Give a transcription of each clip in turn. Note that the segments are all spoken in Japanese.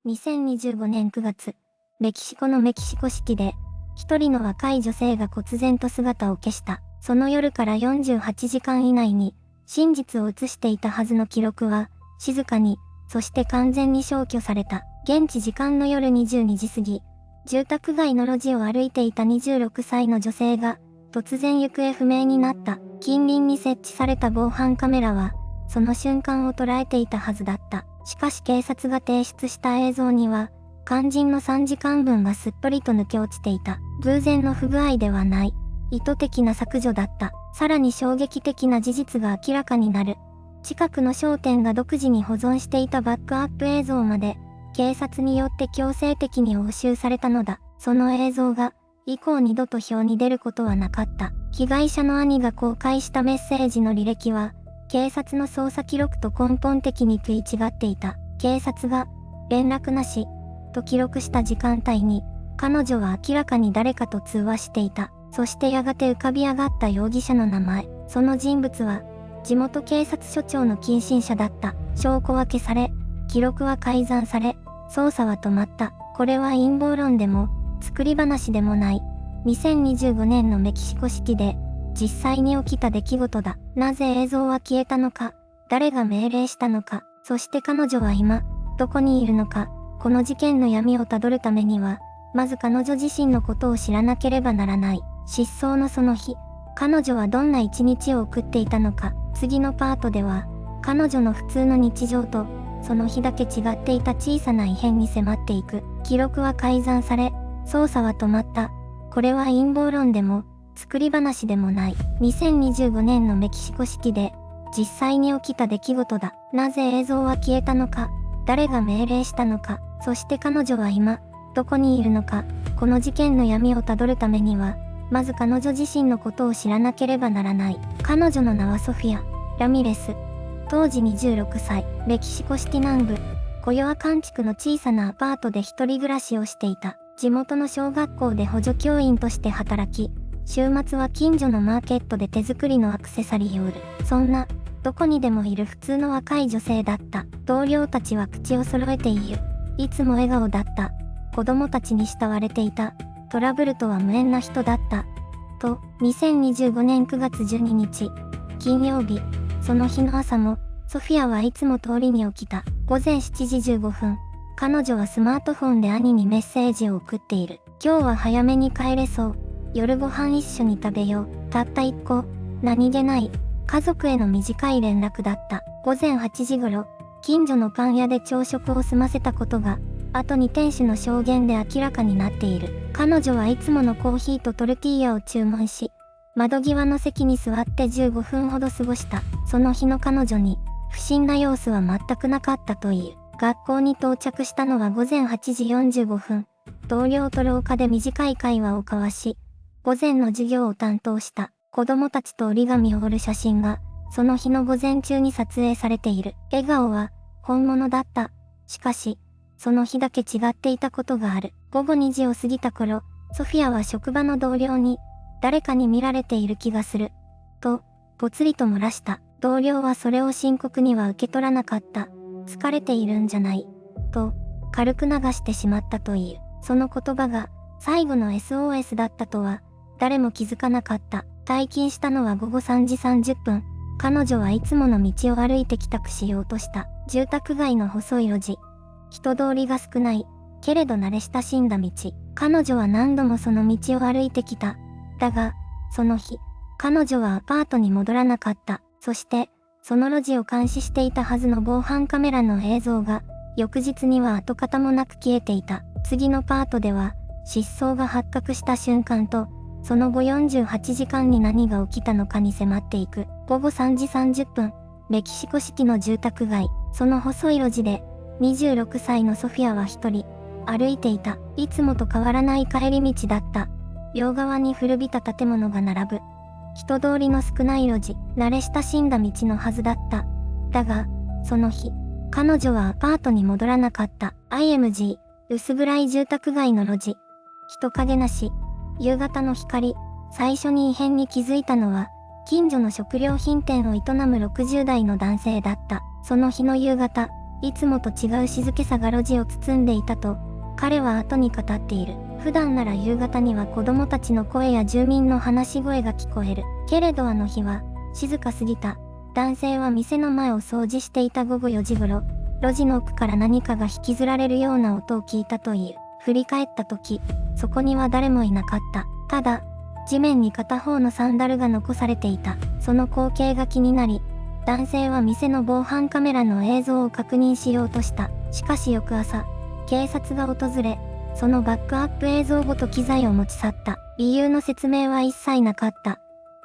2025年9月、メキシコのメキシコシティで、一人の若い女性が忽然と姿を消した。その夜から48時間以内に、真実を映していたはずの記録は、静かに、そして完全に消去された。現地時間の夜22時過ぎ、住宅街の路地を歩いていた26歳の女性が、突然行方不明になった。近隣に設置された防犯カメラは、その瞬間を捉えていたはずだった。しかし警察が提出した映像には、肝心の3時間分がすっぽりと抜け落ちていた。偶然の不具合ではない。意図的な削除だった。さらに衝撃的な事実が明らかになる。近くの商店が独自に保存していたバックアップ映像まで、警察によって強制的に押収されたのだ。その映像が、以降二度と表に出ることはなかった。被害者の兄が公開したメッセージの履歴は、警察の捜査記録と根本的に食い違っていた。警察が、連絡なし、と記録した時間帯に、彼女は明らかに誰かと通話していた。そしてやがて浮かび上がった容疑者の名前。その人物は、地元警察署長の近親者だった。証拠は消され、記録は改ざんされ、捜査は止まった。これは陰謀論でも、作り話でもない。2025年のメキシコシティで、実際に起きた出来事だ。なぜ映像は消えたのか、誰が命令したのか、そして彼女は今、どこにいるのか。この事件の闇をたどるためには、まず彼女自身のことを知らなければならない。失踪のその日、彼女はどんな一日を送っていたのか。次のパートでは、彼女の普通の日常と、その日だけ違っていた小さな異変に迫っていく。記録は改ざんされ、捜査は止まった。これは陰謀論でも、作り話でもない。2025年のメキシコシティで、実際に起きた出来事だ。なぜ映像は消えたのか、誰が命令したのか、そして彼女は今、どこにいるのか。この事件の闇をたどるためには、まず彼女自身のことを知らなければならない。彼女の名はソフィア・ラミレス。当時26歳、メキシコシティ南部、コヨアカン地区の小さなアパートで一人暮らしをしていた。地元の小学校で補助教員として働き、週末は近所のマーケットで手作りのアクセサリーを売る。そんな、どこにでもいる普通の若い女性だった。同僚たちは口を揃えて言う。いつも笑顔だった。子供たちに慕われていた。トラブルとは無縁な人だった。と、2025年9月12日、金曜日、その日の朝も、ソフィアはいつも通りに起きた。午前7時15分、彼女はスマートフォンで兄にメッセージを送っている。今日は早めに帰れそう。夜ご飯一緒に食べよう。たった一個。何気ない。家族への短い連絡だった。午前8時頃、近所のパン屋で朝食を済ませたことが、後に店主の証言で明らかになっている。彼女はいつものコーヒーとトルティーヤを注文し、窓際の席に座って15分ほど過ごした。その日の彼女に、不審な様子は全くなかったという。学校に到着したのは午前8時45分。同僚と廊下で短い会話を交わし、午前の授業を担当した子供たちと折り紙を折る写真が、その日の午前中に撮影されている。笑顔は、本物だった。しかし、その日だけ違っていたことがある。午後2時を過ぎた頃、ソフィアは職場の同僚に、誰かに見られている気がする。と、ぽつりと漏らした。同僚はそれを深刻には受け取らなかった。疲れているんじゃない。と、軽く流してしまったという。その言葉が、最後の SOS だったとは、誰も気づかなかった。退勤したのは午後3時30分。彼女はいつもの道を歩いて帰宅しようとした。住宅街の細い路地。人通りが少ない。けれど慣れ親しんだ道。彼女は何度もその道を歩いてきた。だが、その日、彼女はアパートに戻らなかった。そして、その路地を監視していたはずの防犯カメラの映像が、翌日には跡形もなく消えていた。次のパートでは、失踪が発覚した瞬間と、その後48時間に何が起きたのかに迫っていく。午後3時30分、メキシコシティの住宅街、その細い路地で、26歳のソフィアは一人、歩いていた。いつもと変わらない帰り道だった。両側に古びた建物が並ぶ。人通りの少ない路地、慣れ親しんだ道のはずだった。だが、その日、彼女はアパートに戻らなかった。IMG、薄暗い住宅街の路地。人影なし。夕方の光。最初に異変に気づいたのは、近所の食料品店を営む60代の男性だった。その日の夕方、いつもと違う静けさが路地を包んでいたと、彼は後に語っている。普段なら夕方には子供たちの声や住民の話し声が聞こえる。けれどあの日は、静かすぎた。男性は店の前を掃除していた午後4時頃、路地の奥から何かが引きずられるような音を聞いたという。振り返った時、そこには誰もいなかった。ただ、地面に片方のサンダルが残されていた。その光景が気になり、男性は店の防犯カメラの映像を確認しようとした。しかし翌朝、警察が訪れ、そのバックアップ映像ごと機材を持ち去った。理由の説明は一切なかった。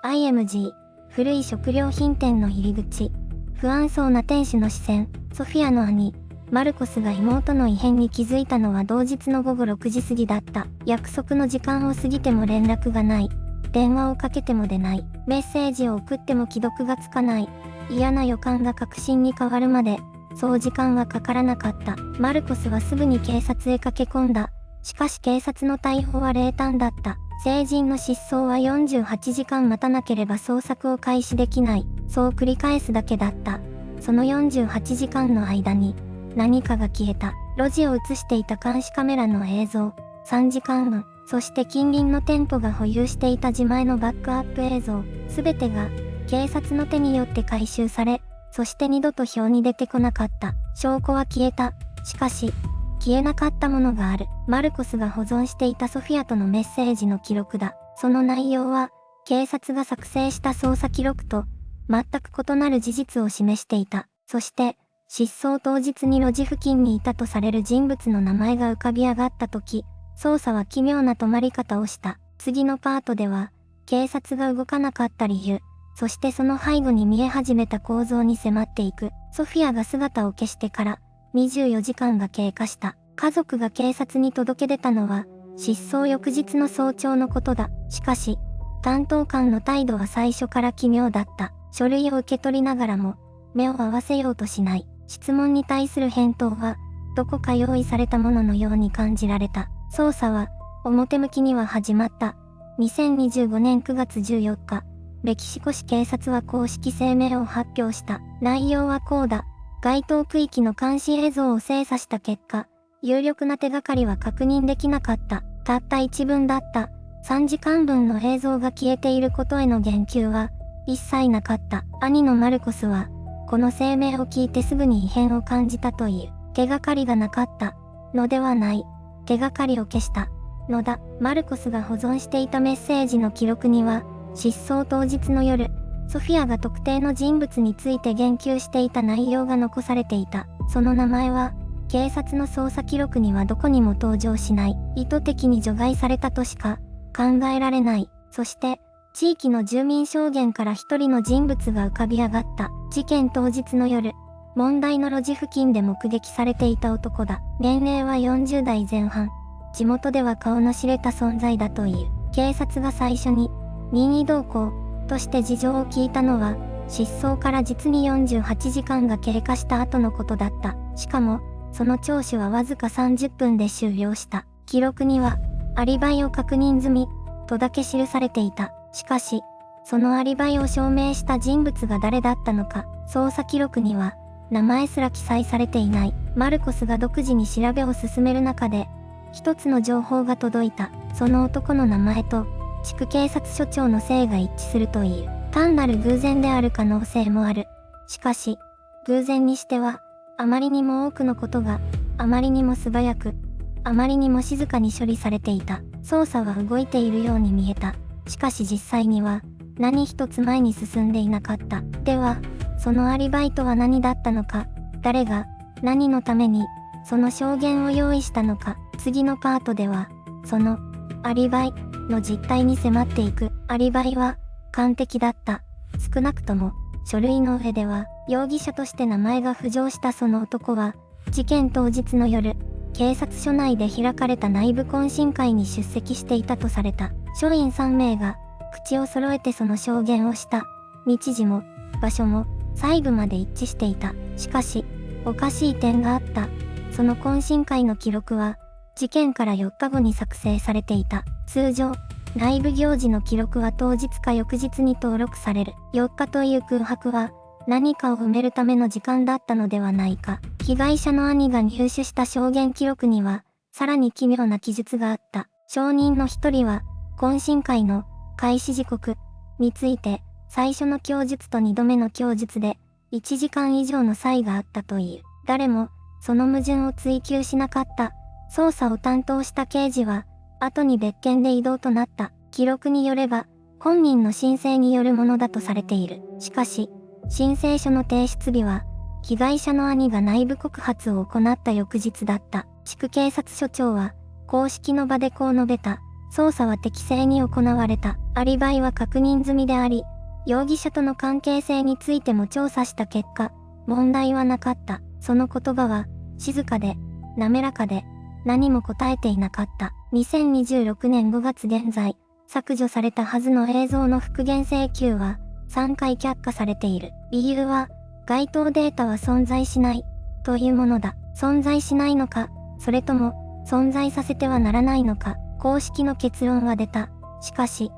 IMG、古い食料品店の入り口。不安そうな店主の視線。ソフィアの兄、マルコスが妹の異変に気づいたのは同日の午後6時過ぎだった。約束の時間を過ぎても連絡がない。電話をかけても出ない。メッセージを送っても既読がつかない。嫌な予感が確信に変わるまで、そう時間はかからなかった。マルコスはすぐに警察へ駆け込んだ。しかし警察の逮捕は冷淡だった。成人の失踪は48時間待たなければ捜索を開始できない。そう繰り返すだけだった。その48時間の間に、何かが消えた。路地を映していた監視カメラの映像。3時間分。そして近隣の店舗が保有していた自前のバックアップ映像。すべてが、警察の手によって回収され、そして二度と表に出てこなかった。証拠は消えた。しかし、消えなかったものがある。マルコスが保存していたソフィアとのメッセージの記録だ。その内容は、警察が作成した捜査記録と、全く異なる事実を示していた。そして、失踪当日に路地付近にいたとされる人物の名前が浮かび上がった時、捜査は奇妙な止まり方をした。次のパートでは、警察が動かなかった理由、そしてその背後に見え始めた構造に迫っていく。ソフィアが姿を消してから、24時間が経過した。家族が警察に届け出たのは、失踪翌日の早朝のことだ。しかし、担当官の態度は最初から奇妙だった。書類を受け取りながらも、目を合わせようとしない。質問に対する返答は、どこか用意されたもののように感じられた。捜査は、表向きには始まった。2025年9月14日、メキシコ市警察は公式声明を発表した。内容はこうだ。該当区域の監視映像を精査した結果、有力な手がかりは確認できなかった。たった一文だった。3時間分の映像が消えていることへの言及は、一切なかった。兄のマルコスは、この声明を聞いてすぐに異変を感じたという。手がかりがなかったのではない。手がかりを消したのだ。マルコスが保存していたメッセージの記録には、失踪当日の夜、ソフィアが特定の人物について言及していた内容が残されていた。その名前は、警察の捜査記録にはどこにも登場しない。意図的に除外されたとしか考えられない。そして、地域の住民証言から一人の人物が浮かび上がった。事件当日の夜、問題の路地付近で目撃されていた男だ。年齢は40代前半。地元では顔の知れた存在だという。警察が最初に、任意同行として事情を聞いたのは、失踪から実に48時間が経過した後のことだった。しかも、その聴取はわずか30分で終了した。記録には、アリバイを確認済み、とだけ記されていた。しかし、そのアリバイを証明した人物が誰だったのか、捜査記録には、名前すら記載されていない。マルコスが独自に調べを進める中で、一つの情報が届いた。その男の名前と、地区警察署長の姓が一致するという。単なる偶然である可能性もある。しかし、偶然にしては、あまりにも多くのことが、あまりにも素早く、あまりにも静かに処理されていた。捜査は動いているように見えた。しかし実際には、何一つ前に進んでいなかった。では、そのアリバイとは何だったのか、誰が、何のために、その証言を用意したのか、次のパートでは、その、アリバイの実態に迫っていく。アリバイは、完璧だった。少なくとも、書類の上では、容疑者として名前が浮上したその男は、事件当日の夜、警察署内で開かれた内部懇親会に出席していたとされた。署員3名が、口を揃えてその証言をした。日時も、場所も、細部まで一致していた。しかし、おかしい点があった。その懇親会の記録は、事件から4日後に作成されていた。通常、内部行事の記録は当日か翌日に登録される。4日という空白は、何かを埋めるための時間だったのではないか。被害者の兄が入手した証言記録には、さらに奇妙な記述があった。証人の一人は、懇親会の開始時刻について、最初の供述と2度目の供述で、1時間以上の差異があったという。誰も、その矛盾を追求しなかった。捜査を担当した刑事は、後に別件で異動となった。記録によれば、本人の申請によるものだとされている。しかし、申請書の提出日は、被害者の兄が内部告発を行った翌日だった。地区警察署長は、公式の場でこう述べた。捜査は適正に行われた。アリバイは確認済みであり、容疑者との関係性についても調査した結果、問題はなかった。その言葉は、静かで、滑らかで、何も答えていなかった。2026年5月現在、削除されたはずの映像の復元請求は、3回却下されている。理由は、該当データは存在しない、というものだ。存在しないのか、それとも、存在させてはならないのか、公式の結論は出た。しかし、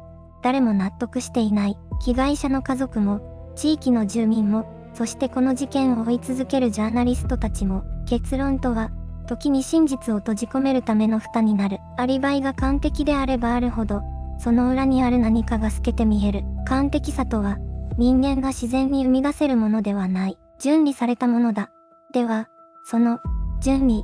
誰も納得していない。被害者の家族も、地域の住民も、そしてこの事件を追い続けるジャーナリストたちも、結論とは、時に真実を閉じ込めるための蓋になる。アリバイが完璧であればあるほど、その裏にある何かが透けて見える。完璧さとは、人間が自然に生み出せるものではない。準備されたものだ。では、その、準備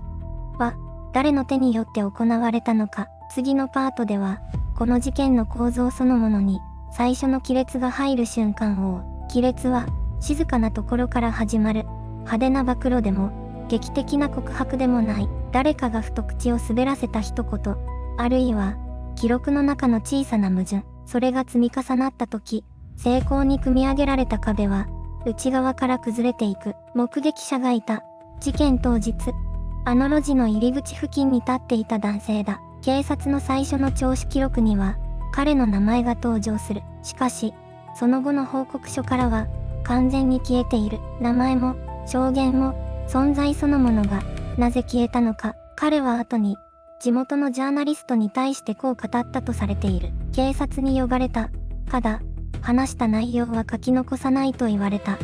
は、誰の手によって行われたのか。次のパートでは、この事件の構造そのものに、最初の亀裂が入る瞬間を、亀裂は、静かなところから始まる。派手な暴露でも、劇的な告白でもない。誰かがふと口を滑らせた一言、あるいは、記録の中の小さな矛盾。それが積み重なった時、精巧に組み上げられた壁は、内側から崩れていく。目撃者がいた。事件当日、あの路地の入り口付近に立っていた男性だ。警察の最初の聴取記録には、彼の名前が登場する。しかし、その後の報告書からは、完全に消えている。名前も、証言も、存在そのものが、なぜ消えたのか。彼は後に、地元のジャーナリストに対してこう語ったとされている。警察に呼ばれた。ただ、話した内容は書き残さないと言われた。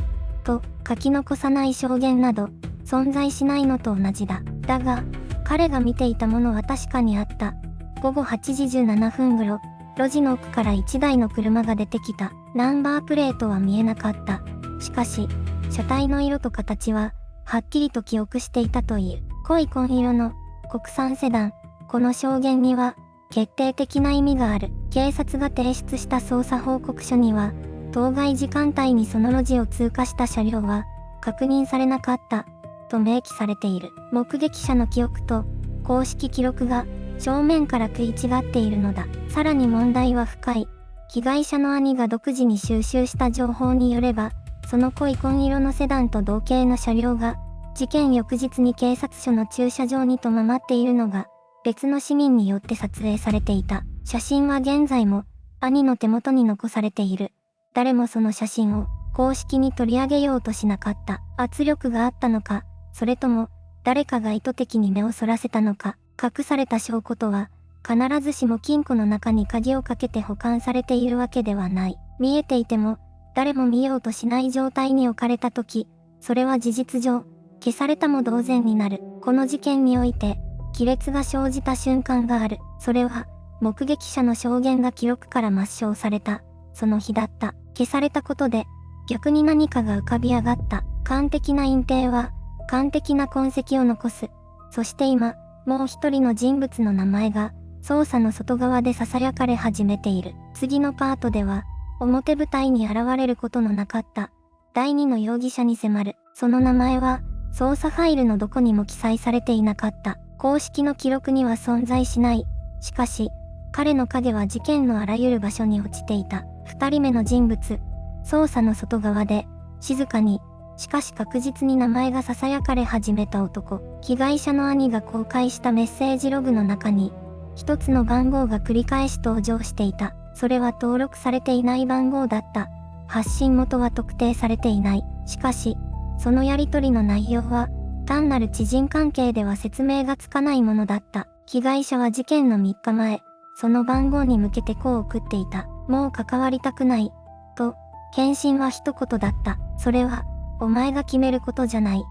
と、書き残さない証言など、存在しないのと同じだ。だが、彼が見ていたものは確かにあった。午後8時17分頃、路地の奥から1台の車が出てきた。ナンバープレートは見えなかった。しかし、車体の色と形は、はっきりと記憶していたという。濃い紺色の国産セダン。この証言には、決定的な意味がある。警察が提出した捜査報告書には、当該時間帯にその路地を通過した車両は、確認されなかった、と明記されている。目撃者の記憶と、公式記録が、正面から食い違っているのだ。さらに問題は深い。被害者の兄が独自に収集した情報によれば、その濃い紺色のセダンと同型の車両が、事件翌日に警察署の駐車場にとままっているのが、別の市民によって撮影されていた。写真は現在も、兄の手元に残されている。誰もその写真を、公式に取り上げようとしなかった。圧力があったのか、それとも、誰かが意図的に目をそらせたのか。隠された証拠とは、必ずしも金庫の中に鍵をかけて保管されているわけではない。見えていても、誰も見ようとしない状態に置かれたとき、それは事実上、消されたも同然になる。この事件において、亀裂が生じた瞬間がある。それは、目撃者の証言が記録から抹消された、その日だった。消されたことで、逆に何かが浮かび上がった。完璧な隠蔽は、完璧な痕跡を残す。そして今、もう一人の人物の名前が、捜査の外側で囁かれ始めている。次のパートでは、表舞台に現れることのなかった、第二の容疑者に迫る。その名前は、捜査ファイルのどこにも記載されていなかった。公式の記録には存在しない。しかし、彼の影は事件のあらゆる場所に落ちていた。二人目の人物。捜査の外側で、静かに、しかし確実に名前が囁かれ始めた男。被害者の兄が公開したメッセージログの中に、一つの番号が繰り返し登場していた。それは登録されていない番号だった。発信元は特定されていない。しかし、そのやり取りの内容は、単なる知人関係では説明がつかないものだった。被害者は事件の3日前、その番号に向けてこう送っていた。もう関わりたくない。と、検診は一言だった。それは、お前が決めることじゃない。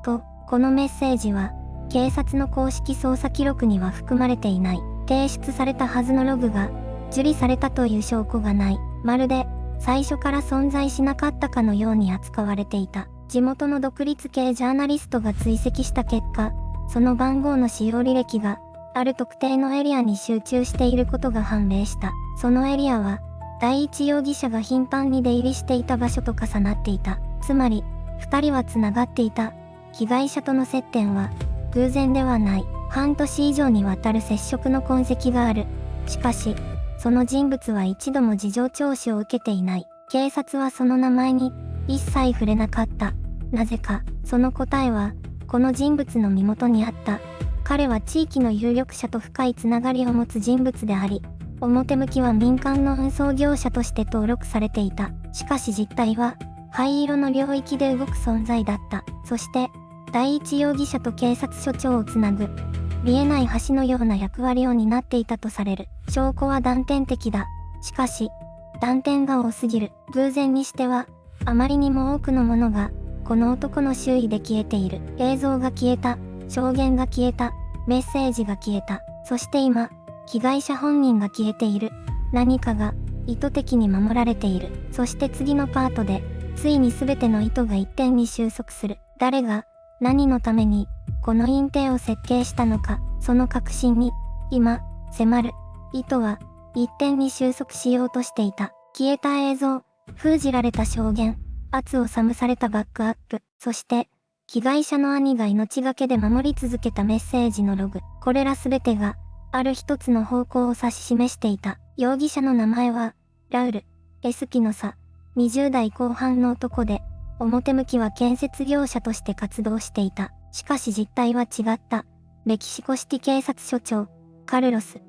と、このメッセージは、警察の公式捜査記録には含まれていない。提出されたはずのログが、受理されたという証拠がない。まるで、最初から存在しなかったかのように扱われていた。地元の独立系ジャーナリストが追跡した結果、その番号の使用履歴が、ある特定のエリアに集中していることが判明した。そのエリアは、第一容疑者が頻繁に出入りしていた場所と重なっていた。つまり、二人は繋がっていた。被害者との接点は、偶然ではない。半年以上にわたる接触の痕跡がある。しかし、その人物は一度も事情聴取を受けていない。警察はその名前に一切触れなかった。なぜか、その答えは、この人物の身元にあった。彼は地域の有力者と深いつながりを持つ人物であり、表向きは民間の運送業者として登録されていた。しかし実態は、灰色の領域で動く存在だった。そして、第一容疑者と警察署長をつなぐ、見えない橋のような役割を担っていたとされる。証拠は断片的だ。しかし、断片が多すぎる。偶然にしては、あまりにも多くのものが、この男の周囲で消えている。映像が消えた。証言が消えた。メッセージが消えた。そして今、被害者本人が消えている。何かが、意図的に守られている。そして次のパートで、ついに全ての意図が一点に収束する。誰が、何のために、この隠蔽を設計したのか、その確信に、今、迫る。意図は、一点に収束しようとしていた。消えた映像、封じられた証言、圧を寒されたバックアップ、そして、被害者の兄が命がけで守り続けたメッセージのログ。これらすべてが、ある一つの方向を指し示していた。容疑者の名前は、ラウル・エスピノサ。20代後半の男で、表向きは建設業者として活動していた。しかし実態は違った。メキシコシティ警察署長、カルロス・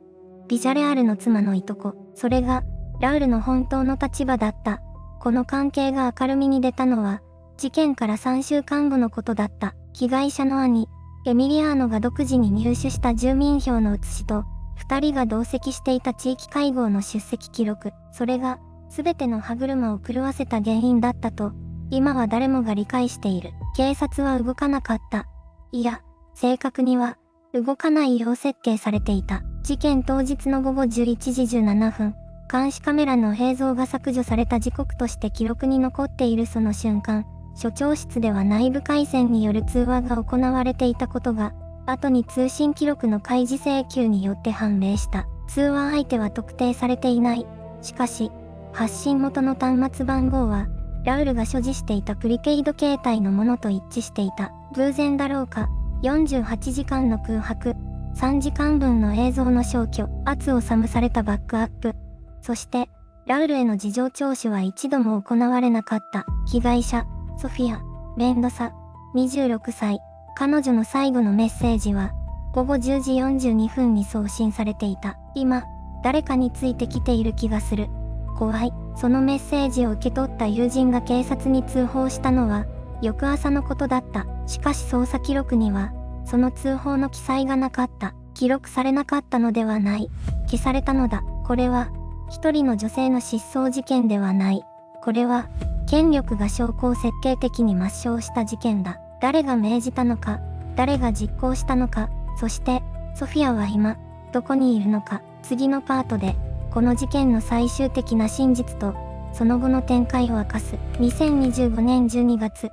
ビジャレアルの妻のいとこ。それが、ラウルの本当の立場だった。この関係が明るみに出たのは、事件から3週間後のことだった。被害者の兄、エミリアーノが独自に入手した住民票の写しと、2人が同席していた地域会合の出席記録。それが、全ての歯車を狂わせた原因だったと、今は誰もが理解している。警察は動かなかった。いや、正確には、動かないよう設計されていた。事件当日の午後11時17分、監視カメラの映像が削除された時刻として記録に残っているその瞬間、署長室では内部回線による通話が行われていたことが、後に通信記録の開示請求によって判明した。通話相手は特定されていない。しかし、発信元の端末番号は、ラウルが所持していたプリペイド携帯のものと一致していた。偶然だろうか、48時間の空白、3時間分の映像の消去、圧を寒されたバックアップ。そして、ラウルへの事情聴取は一度も行われなかった。被害者、ソフィア・メンドサ、26歳。彼女の最後のメッセージは、午後10時42分に送信されていた。今、誰かについてきている気がする。怖い。そのメッセージを受け取った友人が警察に通報したのは、翌朝のことだった。しかし捜査記録には、その通報の記載がなかった。記録されなかったのではない。消されたのだ。これは、一人の女性の失踪事件ではない。これは、権力が証拠を設計的に抹消した事件だ。誰が命じたのか、誰が実行したのか、そして、ソフィアは今、どこにいるのか。次のパートで、この事件の最終的な真実と、その後の展開を明かす。2025年12月、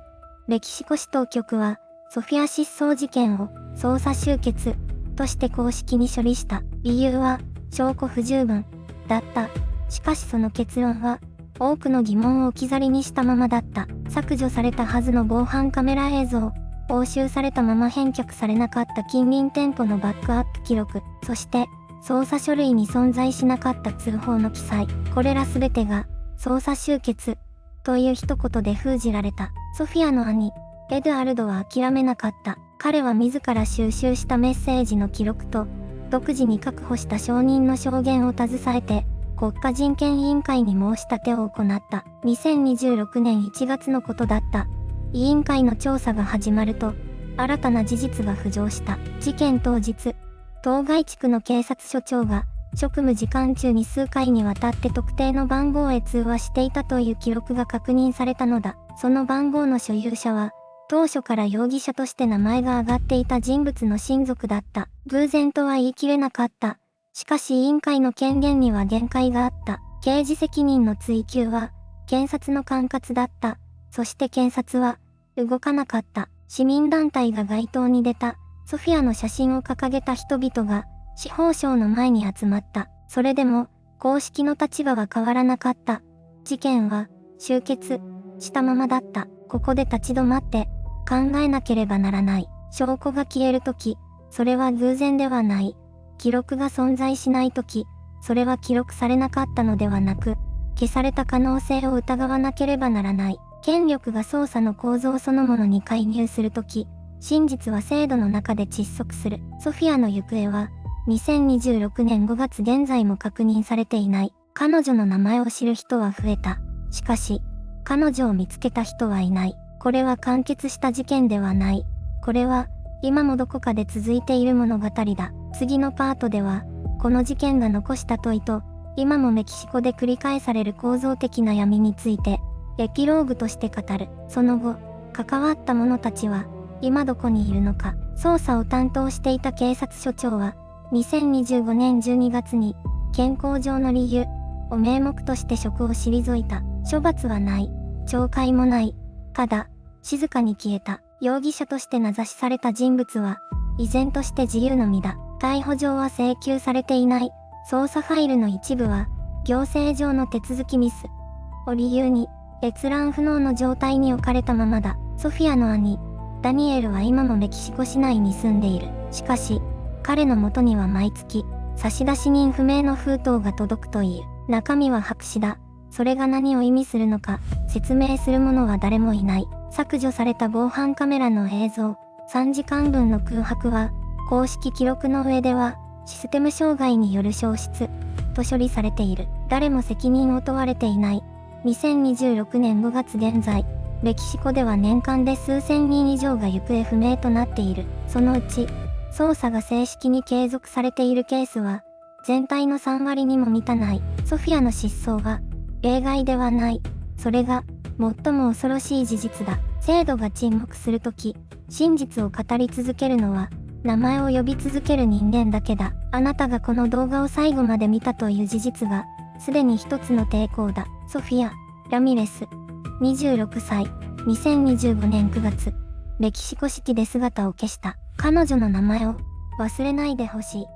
メキシコ市当局は、ソフィア失踪事件を、捜査終結、として公式に処理した。理由は、証拠不十分、だった。しかしその結論は、多くの疑問を置き去りにしたままだった。削除されたはずの防犯カメラ映像、押収されたまま返却されなかった近隣店舗のバックアップ記録、そして、捜査書類に存在しなかった通報の記載。これらすべてが、捜査終結、という一言で封じられた。ソフィアの兄、エドアルドは諦めなかった。彼は自ら収集したメッセージの記録と、独自に確保した証人の証言を携えて、国家人権委員会に申し立てを行った。2026年1月のことだった。委員会の調査が始まると、新たな事実が浮上した。事件当日、当該地区の警察署長が、職務時間中に数回にわたって特定の番号へ通話していたという記録が確認されたのだ。その番号の所有者は、当初から容疑者として名前が挙がっていた人物の親族だった。偶然とは言い切れなかった。しかし委員会の権限には限界があった。刑事責任の追及は、検察の管轄だった。そして検察は、動かなかった。市民団体が街頭に出た。ソフィアの写真を掲げた人々が、司法省の前に集まった。それでも、公式の立場は変わらなかった。事件は、終結したままだった。ここで立ち止まって、考えなければならない。証拠が消えるとき、それは偶然ではない。記録が存在しないとき、それは記録されなかったのではなく、消された可能性を疑わなければならない。権力が捜査の構造そのものに介入するとき、真実は制度の中で窒息する。ソフィアの行方は、2026年5月現在も確認されていない。彼女の名前を知る人は増えた。しかし、彼女を見つけた人はいない。これは完結した事件ではない。これは、今もどこかで続いている物語だ。次のパートでは、この事件が残した問いと、今もメキシコで繰り返される構造的な闇について、エピローグとして語る。その後、関わった者たちは、今どこにいるのか。捜査を担当していた警察署長は、2025年12月に、健康上の理由を名目として職を退いた。処罰はない。懲戒もない。ただ、静かに消えた。容疑者として名指しされた人物は、依然として自由の身だ。逮捕状は請求されていない。捜査ファイルの一部は、行政上の手続きミスを理由に、閲覧不能の状態に置かれたままだ。ソフィアの兄、ダニエルは今もメキシコ市内に住んでいる。しかし、彼の元には毎月、差出人不明の封筒が届くという。中身は白紙だ。それが何を意味するのか、説明する者は誰もいない。削除された防犯カメラの映像、3時間分の空白は、公式記録の上では、システム障害による消失、と処理されている。誰も責任を問われていない。2026年5月現在、メキシコでは年間で数千人以上が行方不明となっている。そのうち、捜査が正式に継続されているケースは、全体の3割にも満たない。ソフィアの失踪は、例外ではない。それが、最も恐ろしい事実だ。制度が沈黙するとき、真実を語り続けるのは、名前を呼び続ける人間だけだ。あなたがこの動画を最後まで見たという事実が、すでに一つの抵抗だ。ソフィア・ラミレス、26歳、2025年9月、メキシコシティで姿を消した。彼女の名前を忘れないでほしい。